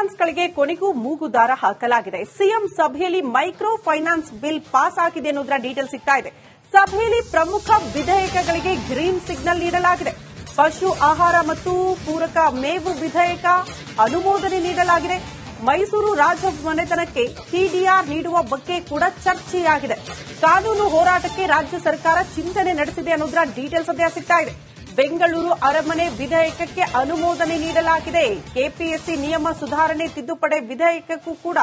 ಫೈನಾನ್ಸ್ಗಳಿಗೆ ಕೊನೆಗೂ ಮೂಗುದಾರ ಹಾಕಲಾಗಿದೆ. ಸಿಎಂ ಸಭೆಯಲ್ಲಿ ಮೈಕ್ರೋ ಫೈನಾನ್ಸ್ ಬಿಲ್ ಪಾಸ್ ಆಗಿದೆ ಅನ್ನೋದರ ಡೀಟೇಲ್ ಸಿಗ್ತಾ ಇದೆ. ಸಭೆಯಲ್ಲಿ ಪ್ರಮುಖ ವಿಧೇಯಕಗಳಿಗೆ ಗ್ರೀನ್ ಸಿಗ್ನಲ್ ನೀಡಲಾಗಿದೆ. ಪಶು ಆಹಾರ ಮತ್ತು ಪೂರಕ ಮೇವು ವಿಧೇಯಕ ಅನುಮೋದನೆ ನೀಡಲಾಗಿದೆ. ಮೈಸೂರು ರಾಜಮನೆತನಕ್ಕೆ ಟಿಡಿಆರ್ ನೀಡುವ ಬಗ್ಗೆ ಕೂಡ ಚರ್ಚೆಯಾಗಿದೆ. ಕಾನೂನು ಹೋರಾಟಕ್ಕೆ ರಾಜ್ಯ ಸರ್ಕಾರ ಚಿಂತನೆ ನಡೆಸಿದೆ ಅನ್ನೋದರ ಡೀಟೇಲ್ ಸದ್ಯ ಸಿಗ್ತಾ ಇದೆ. ಬೆಂಗಳೂರು ಅರಮನೆ ವಿಧೇಯಕಕ್ಕೆ ಅನುಮೋದನೆ ನೀಡಲಾಗಿದೆ. ಕೆಪಿಎಸ್ಸಿ ನಿಯಮ ಸುಧಾರಣೆ ತಿದ್ದುಪಡಿ ವಿಧೇಯಕಕ್ಕೂ ಕೂಡ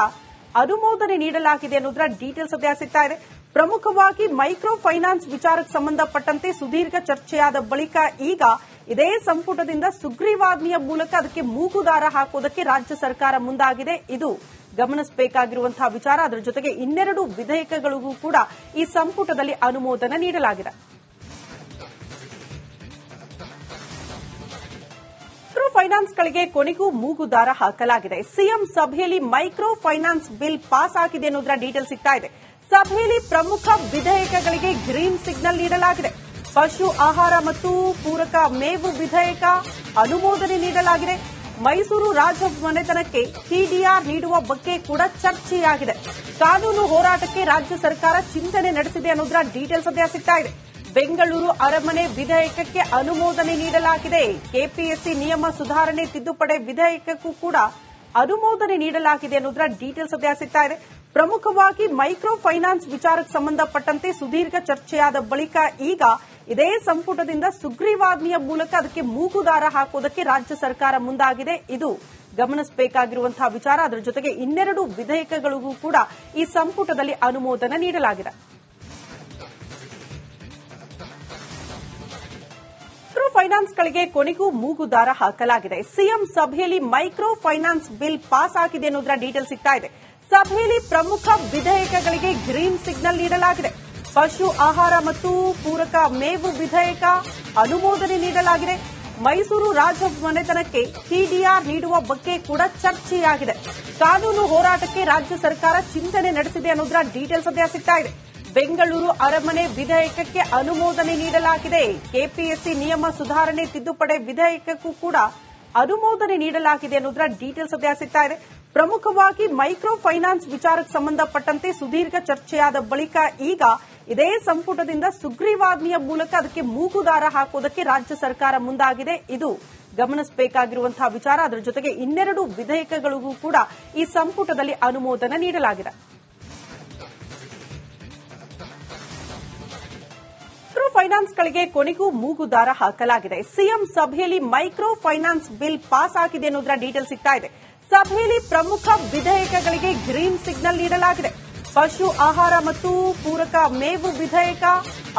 ಅನುಮೋದನೆ ನೀಡಲಾಗಿದೆ ಅನ್ನೋದರ ಡೀಟೇಲ್ ಸದ್ಯ ಸಿಗ್ತಾ ಇದೆ. ಪ್ರಮುಖವಾಗಿ ಮೈಕ್ರೋ ಫೈನಾನ್ಸ್ ವಿಚಾರಕ್ಕೆ ಸಂಬಂಧಪಟ್ಟಂತೆ ಸುದೀರ್ಘ ಚರ್ಚೆಯಾದ ಬಳಿಕ ಈಗ ಇದೇ ಸಂಪುಟದಿಂದ ಸುಗ್ರೀವಾಜ್ಞೆಯ ಮೂಲಕ ಅದಕ್ಕೆ ಮೂಗುದಾರ ಹಾಕುವುದಕ್ಕೆ ರಾಜ್ಯ ಸರ್ಕಾರ ಮುಂದಾಗಿದೆ. ಇದು ಗಮನಿಸಬೇಕಾಗಿರುವಂತಹ ವಿಚಾರ. ಅದರ ಜೊತೆಗೆ ಇನ್ನೆರಡು ವಿಧೇಯಕಗಳಿಗೂ ಕೂಡ ಈ ಸಂಪುಟದಲ್ಲಿ ಅನುಮೋದನೆ ನೀಡಲಾಗಿದೆ. ಫೈನಾನ್ಸ್ಗಳಿಗೆ ಕೊನೆಗೂ ಮೂಗುದಾರ ಹಾಕಲಾಗಿದೆ. ಸಿಎಂ ಸಭೆಯಲ್ಲಿ ಮೈಕ್ರೋ ಫೈನಾನ್ಸ್ ಬಿಲ್ ಪಾಸ್ ಆಗಿದೆ ಅನ್ನೋದರ ಡೀಟೇಲ್ ಸಿಗ್ತಾ ಇದೆ. ಸಭೆಯಲ್ಲಿ ಪ್ರಮುಖ ವಿಧೇಯಕಗಳಿಗೆ ಗ್ರೀನ್ ಸಿಗ್ನಲ್ ನೀಡಲಾಗಿದೆ. ಪಶು ಆಹಾರ ಮತ್ತು ಪೂರಕ ಮೇವು ವಿಧೇಯಕ ಅನುಮೋದನೆ ನೀಡಲಾಗಿದೆ. ಮೈಸೂರು ರಾಜಮನೆತನಕ್ಕೆ ಟಿಡಿಆರ್ ನೀಡುವ ಬಗ್ಗೆ ಕೂಡ ಚರ್ಚೆಯಾಗಿದೆ. ಕಾನೂನು ಹೋರಾಟಕ್ಕೆ ರಾಜ್ಯ ಸರ್ಕಾರ ಚಿಂತನೆ ನಡೆಸಿದೆ ಅನ್ನೋದರ ಡೀಟೇಲ್ ಸದ್ಯ ಸಿಗ್ತಾ ಇದೆ. ಬೆಂಗಳೂರು ಅರಮನೆ ವಿಧೇಯಕಕ್ಕೆ ಅನುಮೋದನೆ ನೀಡಲಾಗಿದೆ. ಕೆಪಿಎಸ್ಸಿ ನಿಯಮ ಸುಧಾರಣೆ ತಿದ್ದುಪಡಿ ವಿಧೇಯಕಕ್ಕೂ ಕೂಡ ಅನುಮೋದನೆ ನೀಡಲಾಗಿದೆ ಅನ್ನೋದರ ಡೀಟೇಲ್ ಸದ್ಯ ಸಿಗ್ತಾ ಇದೆ. ಪ್ರಮುಖವಾಗಿ ಮೈಕ್ರೋ ಫೈನಾನ್ಸ್ ವಿಚಾರಕ್ಕೆ ಸಂಬಂಧಪಟ್ಟಂತೆ ಸುದೀರ್ಘ ಚರ್ಚೆಯಾದ ಬಳಿಕ ಈಗ ಇದೇ ಸಂಪುಟದಿಂದ ಸುಗ್ರೀವಾಜ್ಞೆಯ ಮೂಲಕ ಅದಕ್ಕೆ ಮೂಗುದಾರ ಹಾಕುವುದಕ್ಕೆ ರಾಜ್ಯ ಸರ್ಕಾರ ಮುಂದಾಗಿದೆ. ಇದು ಗಮನಿಸಬೇಕಾಗಿರುವಂತಹ ವಿಚಾರ. ಅದರ ಜೊತೆಗೆ ಇನ್ನೆರಡು ವಿಧೇಯಕಗಳಿಗೂ ಕೂಡ ಈ ಸಂಪುಟದಲ್ಲಿ ಅನುಮೋದನೆ ನೀಡಲಾಗಿದೆ. ಫೈನಾನ್ಸ್ಗಳಿಗೆ ಕೊನೆಗೂ ಮೂಗುದಾರ ಹಾಕಲಾಗಿದೆ. ಸಿಎಂ ಸಭೆಯಲ್ಲಿ ಮೈಕ್ರೋ ಫೈನಾನ್ಸ್ ಬಿಲ್ ಪಾಸ್ ಆಗಿದೆ ಅನ್ನೋದರ ಡೀಟೇಲ್ ಸಿಗ್ತಾ ಇದೆ. ಸಭೆಯಲ್ಲಿ ಪ್ರಮುಖ ವಿಧೇಯಕಗಳಿಗೆ ಗ್ರೀನ್ ಸಿಗ್ನಲ್ ನೀಡಲಾಗಿದೆ. ಪಶು ಆಹಾರ ಮತ್ತು ಪೂರಕ ಮೇವು ವಿಧೇಯಕ ಅನುಮೋದನೆ ನೀಡಲಾಗಿದೆ. ಮೈಸೂರು ರಾಜಮನೆತನಕ್ಕೆ ಟಿಡಿಆರ್ ನೀಡುವ ಬಗ್ಗೆ ಕೂಡ ಚರ್ಚೆಯಾಗಿದೆ. ಕಾನೂನು ಹೋರಾಟಕ್ಕೆ ರಾಜ್ಯ ಸರ್ಕಾರ ಚಿಂತನೆ ನಡೆಸಿದೆ ಅನ್ನೋದರ ಡೀಟೇಲ್ ಸದ್ಯ ಸಿಗ್ತಾ ಇದೆ. ಬೆಂಗಳೂರು ಅರಮನೆ ವಿಧೇಯಕಕ್ಕೆ ಅನುಮೋದನೆ ನೀಡಲಾಗಿದೆ. ಕೆಪಿಎಸ್ಸಿ ನಿಯಮ ಸುಧಾರಣೆ ತಿದ್ದುಪಡಿ ವಿಧೇಯಕಕ್ಕೂ ಕೂಡ ಅನುಮೋದನೆ ನೀಡಲಾಗಿದೆ ಅನ್ನೋದರ ಡೀಟೇಲ್ ಸದ್ಯ ಸಿಗ್ತಾ ಇದೆ. ಪ್ರಮುಖವಾಗಿ ಮೈಕ್ರೋ ಫೈನಾನ್ಸ್ ವಿಚಾರಕ್ಕೆ ಸಂಬಂಧಪಟ್ಟಂತೆ ಸುದೀರ್ಘ ಚರ್ಚೆಯಾದ ಬಳಿಕ ಈಗ ಇದೇ ಸಂಪುಟದಿಂದ ಸುಗ್ರೀವಾಜ್ಞೆಯ ಮೂಲಕ ಅದಕ್ಕೆ ಮೂಗುದಾರ ಹಾಕುವುದಕ್ಕೆ ರಾಜ್ಯ ಸರ್ಕಾರ ಮುಂದಾಗಿದೆ. ಇದು ಗಮನಿಸಬೇಕಾಗಿರುವಂತಹ ವಿಚಾರ. ಅದರ ಜೊತೆಗೆ ಇನ್ನೆರಡು ವಿಧೇಯಕಗಳಿಗೂ ಕೂಡ ಈ ಸಂಪುಟದಲ್ಲಿ ಅನುಮೋದನೆ ನೀಡಲಾಗಿದೆ. ಫೈನಾನ್ಸ್ಗಳಿಗೆ ಕೊನೆಗೂ ಮೂಗುದಾರ ಹಾಕಲಾಗಿದೆ. ಸಿಎಂ ಸಭೆಯಲ್ಲಿ ಮೈಕ್ರೋ ಫೈನಾನ್ಸ್ ಬಿಲ್ ಪಾಸ್ ಆಗಿದೆ ಅನ್ನೋದರ ಡೀಟೇಲ್ ಸಿಗ್ತಾ ಇದೆ. ಸಭೆಯಲ್ಲಿ ಪ್ರಮುಖ ವಿಧೇಯಕಗಳಿಗೆ ಗ್ರೀನ್ ಸಿಗ್ನಲ್ ನೀಡಲಾಗಿದೆ. ಪಶು ಆಹಾರ ಮತ್ತು ಪೂರಕ ಮೇವು ವಿಧೇಯಕ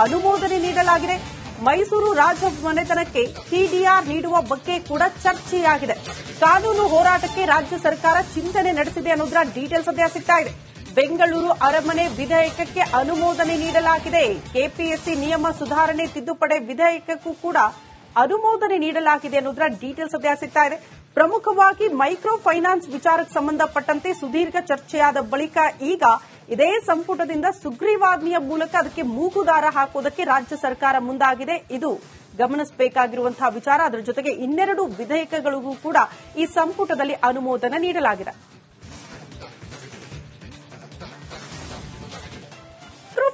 ಅನುಮೋದನೆ ನೀಡಲಾಗಿದೆ. ಮೈಸೂರು ರಾಜಮನೆತನಕ್ಕೆ ಟಿಡಿಆರ್ ನೀಡುವ ಬಗ್ಗೆ ಕೂಡ ಚರ್ಚೆಯಾಗಿದೆ. ಕಾನೂನು ಹೋರಾಟಕ್ಕೆ ರಾಜ್ಯ ಸರ್ಕಾರ ಚಿಂತನೆ ನಡೆಸಿದೆ ಅನ್ನೋದರ ಡೀಟೇಲ್ ಸದ್ಯ ಸಿಗ್ತಾ ಇದೆ. ಬೆಂಗಳೂರು ಅರಮನೆ ವಿಧೇಯಕಕ್ಕೆ ಅನುಮೋದನೆ ನೀಡಲಾಗಿದೆ. ಕೆಪಿಎಸ್ಸಿ ನಿಯಮ ಸುಧಾರಣೆ ತಿದ್ದುಪಡಿ ವಿಧೇಯಕಕ್ಕೂ ಕೂಡ ಅನುಮೋದನೆ ನೀಡಲಾಗಿದೆ ಅನ್ನೋದರ ಡೀಟೇಲ್ ಸದ್ಯ ಸಿಗ್ತಾ ಇದೆ. ಪ್ರಮುಖವಾಗಿ ಮೈಕ್ರೋ ಫೈನಾನ್ಸ್ ವಿಚಾರಕ್ಕೆ ಸಂಬಂಧಪಟ್ಟಂತೆ ಸುದೀರ್ಘ ಚರ್ಚೆಯಾದ ಬಳಿಕ ಈಗ ಇದೇ ಸಂಪುಟದಿಂದ ಸುಗ್ರೀವಾಜ್ಞೆಯ ಮೂಲಕ ಅದಕ್ಕೆ ಮೂಗುದಾರ ಹಾಕುವುದಕ್ಕೆ ರಾಜ್ಯ ಸರ್ಕಾರ ಮುಂದಾಗಿದೆ. ಇದು ಗಮನಿಸಬೇಕಾಗಿರುವಂತಹ ವಿಚಾರ. ಅದರ ಜೊತೆಗೆ ಇನ್ನೆರಡು ವಿಧೇಯಕಗಳಿಗೂ ಕೂಡ ಈ ಸಂಪುಟದಲ್ಲಿ ಅನುಮೋದನೆ ನೀಡಲಾಗಿದೆ.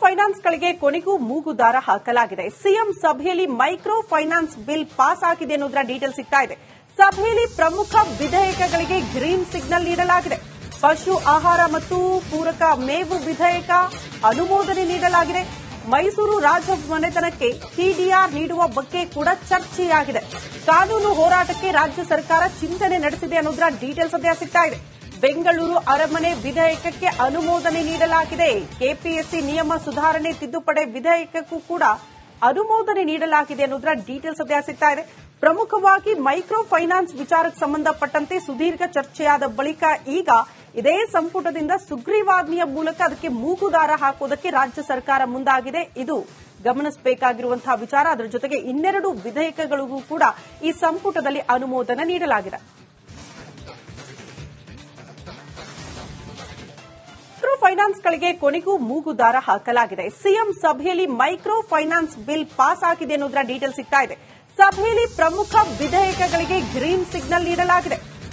ಫೈನಾನ್ಸ್ಗಳಿಗೆ ಕೊನೆಗೂ ಮೂಗುದಾರ ಹಾಕಲಾಗಿದೆ. ಸಿಎಂ ಸಭೆಯಲ್ಲಿ ಮೈಕ್ರೋ ಫೈನಾನ್ಸ್ ಬಿಲ್ ಪಾಸ್ ಆಗಿದೆ ಅನ್ನೋದರ ಡೀಟೇಲ್ ಸಿಗ್ತಾ ಇದೆ. ಸಭೆಯಲ್ಲಿ ಪ್ರಮುಖ ವಿಧೇಯಕಗಳಿಗೆ ಗ್ರೀನ್ ಸಿಗ್ನಲ್ ನೀಡಲಾಗಿದೆ. ಪಶು ಆಹಾರ ಮತ್ತು ಪೂರಕ ಮೇವು ವಿಧೇಯಕ ಅನುಮೋದನೆ ನೀಡಲಾಗಿದೆ. ಮೈಸೂರು ರಾಜಮನೆತನಕ್ಕೆ ಟಿಡಿಆರ್ ನೀಡುವ ಬಗ್ಗೆ ಕೂಡ ಚರ್ಚೆಯಾಗಿದೆ. ಕಾನೂನು ಹೋರಾಟಕ್ಕೆ ರಾಜ್ಯ ಸರ್ಕಾರ ಚಿಂತನೆ ನಡೆಸಿದೆ ಅನ್ನೋದರ ಡೀಟೇಲ್ ಸದ್ಯ ಸಿಗ್ತಾ ಇದೆ. ಬೆಂಗಳೂರು ಅರಮನೆ ವಿಧೇಯಕಕ್ಕೆ ಅನುಮೋದನೆ ನೀಡಲಾಗಿದೆ. ಕೆಪಿಎಸ್ಸಿ ನಿಯಮ ಸುಧಾರಣೆ ತಿದ್ದುಪಡಿ ವಿಧೇಯಕಕ್ಕೂ ಕೂಡ ಅನುಮೋದನೆ ನೀಡಲಾಗಿದೆ ಅನ್ನೋದರ ಡೀಟೇಲ್ ಸದ್ಯ ಸಿಗ್ತಾ ಇದೆ. ಪ್ರಮುಖವಾಗಿ ಮೈಕ್ರೋ ಫೈನಾನ್ಸ್ ವಿಚಾರಕ್ಕೆ ಸಂಬಂಧಪಟ್ಟಂತೆ ಸುದೀರ್ಘ ಚರ್ಚೆಯಾದ ಬಳಿಕ ಈಗ ಇದೇ ಸಂಪುಟದಿಂದ ಸುಗ್ರೀವಾಜ್ಞೆಯ ಮೂಲಕ ಅದಕ್ಕೆ ಮೂಗುದಾರ ಹಾಕುವುದಕ್ಕೆ ರಾಜ್ಯ ಸರ್ಕಾರ ಮುಂದಾಗಿದೆ. ಇದು ಗಮನಿಸಬೇಕಾಗಿರುವಂತಹ ವಿಚಾರ. ಅದರ ಜೊತೆಗೆ ಇನ್ನೆರಡು ವಿಧೇಯಕಗಳಿಗೂ ಕೂಡ ಈ ಸಂಪುಟದಲ್ಲಿ ಅನುಮೋದನೆ ನೀಡಲಾಗಿದೆ. ಫೈನಾನ್ಸ್ಗಳಿಗೆ ಕೊನೆಗೂ ಮೂಗುದಾರ ಹಾಕಲಾಗಿದೆ. ಸಿಎಂ ಸಭೆಯಲ್ಲಿ ಮೈಕ್ರೋ ಫೈನಾನ್ಸ್ ಬಿಲ್ ಪಾಸ್ ಆಗಿದೆ ಅನ್ನೋದರ ಡೀಟೇಲ್ ಸಿಗ್ತಾ ಇದೆ. ಸಭೆಯಲ್ಲಿ ಪ್ರಮುಖ ವಿಧೇಯಕಗಳಿಗೆ ಗ್ರೀನ್ ಸಿಗ್ನಲ್ ನೀಡಲಾಗಿದೆ.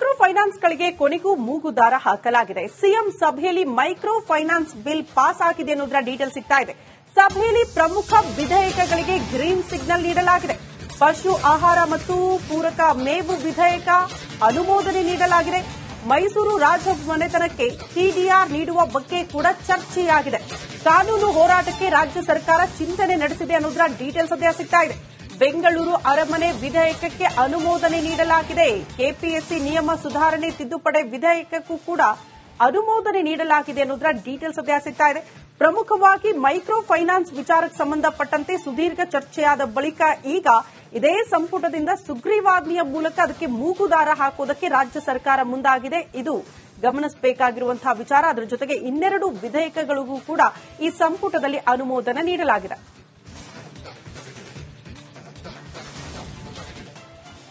ಮೈಕ್ರೋ ಫೈನಾನ್ಸ್ಗಳಿಗೆ ಕೊನೆಗೂ ಮೂಗುದಾರ ಹಾಕಲಾಗಿದೆ. ಸಿಎಂ ಸಭೆಯಲ್ಲಿ ಮೈಕ್ರೋ ಫೈನಾನ್ಸ್ ಬಿಲ್ ಪಾಸ್ ಆಗಿದೆ ಅನ್ನೋದರ ಡೀಟೇಲ್ ಸಿಗ್ತಾ ಇದೆ. ಸಭೆಯಲ್ಲಿ ಪ್ರಮುಖ ವಿಧೇಯಕಗಳಿಗೆ ಗ್ರೀನ್ ಸಿಗ್ನಲ್ ನೀಡಲಾಗಿದೆ. ಪಶು ಆಹಾರ ಮತ್ತು ಪೂರಕ ಮೇವು ವಿಧೇಯಕ ಅನುಮೋದನೆ ನೀಡಲಾಗಿದೆ. ಮೈಸೂರು ರಾಜಮನೆತನಕ್ಕೆ ಟಿಡಿಆರ್ ನೀಡುವ ಬಗ್ಗೆ ಕೂಡ ಚರ್ಚೆಯಾಗಿದೆ. ಕಾನೂನು ಹೋರಾಟಕ್ಕೆ ರಾಜ್ಯ ಸರ್ಕಾರ ಚಿಂತನೆ ನಡೆಸಿದೆ ಅನ್ನೋದರ ಡೀಟೇಲ್ ಸದ್ಯ ಸಿಗ್ತಾ ಇದೆ. ಬೆಂಗಳೂರು ಅರಮನೆ ವಿಧೇಯಕಕ್ಕೆ ಅನುಮೋದನೆ ನೀಡಲಾಗಿದೆ. ಕೆಪಿಎಸ್ಸಿ ನಿಯಮ ಸುಧಾರಣೆ ತಿದ್ದುಪಡಿ ವಿಧೇಯಕಕ್ಕೂ ಕೂಡ ಅನುಮೋದನೆ ನೀಡಲಾಗಿದೆ ಅನ್ನೋದರ ಡೀಟೇಲ್ ಸದ್ಯ ಸಿಗ್ತಾ ಇದೆ. ಪ್ರಮುಖವಾಗಿ ಮೈಕ್ರೋ ಫೈನಾನ್ಸ್ ವಿಚಾರಕ್ಕೆ ಸಂಬಂಧಪಟ್ಟಂತೆ ಸುದೀರ್ಘ ಚರ್ಚೆಯಾದ ಬಳಿಕ ಈಗ ಇದೇ ಸಂಪುಟದಿಂದ ಸುಗ್ರೀವಾಜ್ಞೆಯ ಮೂಲಕ ಅದಕ್ಕೆ ಮೂಗುದಾರ ಹಾಕೋದಕ್ಕೆ ರಾಜ್ಯ ಸರ್ಕಾರ ಮುಂದಾಗಿದೆ. ಇದು ಗಮನಿಸಬೇಕಾಗಿರುವಂತಹ ವಿಚಾರ. ಅದರ ಜೊತೆಗೆ ಇನ್ನೆರಡು ವಿಧೇಯಕಗಳಿಗೂ ಕೂಡ ಈ ಸಂಪುಟದಲ್ಲಿ ಅನುಮೋದನೆ ನೀಡಲಾಗಿದೆ.